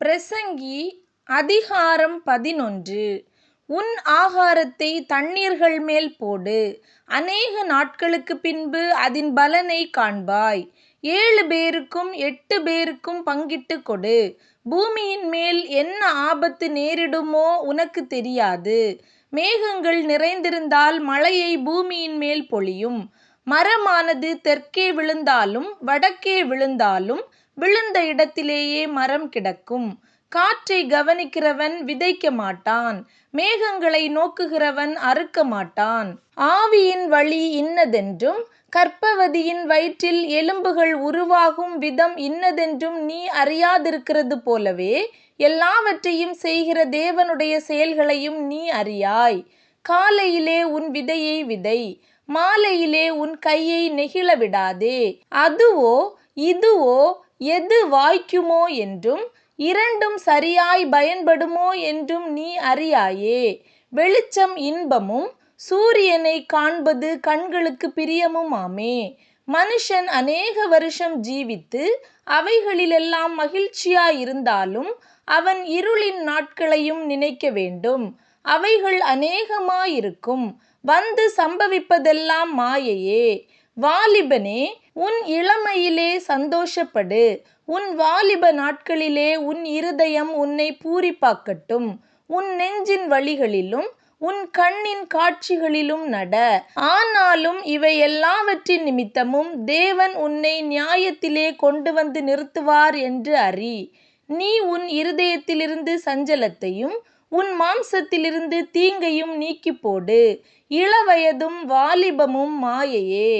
பிரசங்கி அதிகாரம் 11. உன் ஆகாரத்தை தண்ணீர்கள் மேல் போடு, அநேக நாட்களுக்குப் பின்பு அதின் பலனைக் காண்பாய். 7 பேருக்கும் 8 பேருக்கும் பங்கிட்டுக் கொடு. பூமியின் மேல் என்ன ஆபத்து நேரிடுமோ உனக்குத் தெரியாது. மேகங்கள் நிறைந்திருந்தால் மழையை பூமியின் மேல் பொழியும். மரமானது தெற்கே விழுந்தாலும் வடக்கே விழுந்தாலும் விழுந்த இடத்திலேயே மரம் கிடக்கும். காற்றை கவனிக்கிறவன் விதைக்க மாட்டான், மேகங்களை நோக்குகிறவன் அறுக்க மாட்டான். ஆவியின் வழி இன்னதென்றும் கர்ப்பவதியின் வயிற்றில் எலும்புகள் உருவாகும் விதம் இன்னதென்றும் நீ அறியாதிருக்கிறது போலவே, எல்லாவற்றையும் செய்கிற தேவனுடைய செயல்களையும் நீ அறியாய். காலையிலே உன் விதையை விதை, மாலையிலே உன் கையை நெகிழ விடாதே. அதுவோ இதுவோ எது வாய்க்குமோ என்றும் இரண்டும் சரியாய் பயன்படுமோ என்றும் நீ அறியாயே. வெளிச்சம் இன்பமும் சூரியனைக் காண்பது கண்களுக்கு பிரியமுமாமே. மனுஷன் அநேக வருஷம் ஜீவித்து அவைகளிலெல்லாம் மகிழ்ச்சியாயிருந்தாலும் அவன் இருளின் நாட்களையும் நினைக்க வேண்டும். அவைகள் அநேகமாயிருக்கும், வந்து சம்பவிப்பதெல்லாம் மாயையே. வாலிபனே, உன் இளமையிலே சந்தோஷப்படு, உன் வாலிப நாட்களிலே உன் இருதயம் உன்னை பூரிப்பாக்கட்டும். உன் நெஞ்சின் வழிகளிலும் உன் கண்ணின் காட்சிகளிலும் நட. ஆனாலும் இவை எல்லாவற்றின் நிமித்தமும் தேவன் உன்னை நியாயத்திலே கொண்டு வந்து நிறுத்துவார் என்று அறி. நீ உன் இருதயத்திலிருந்து சஞ்சலத்தையும் உன் மாம்சத்திலிருந்து தீங்கையும் நீக்கிப்போடு. இளவயதும் வாலிபமும் மாயையே.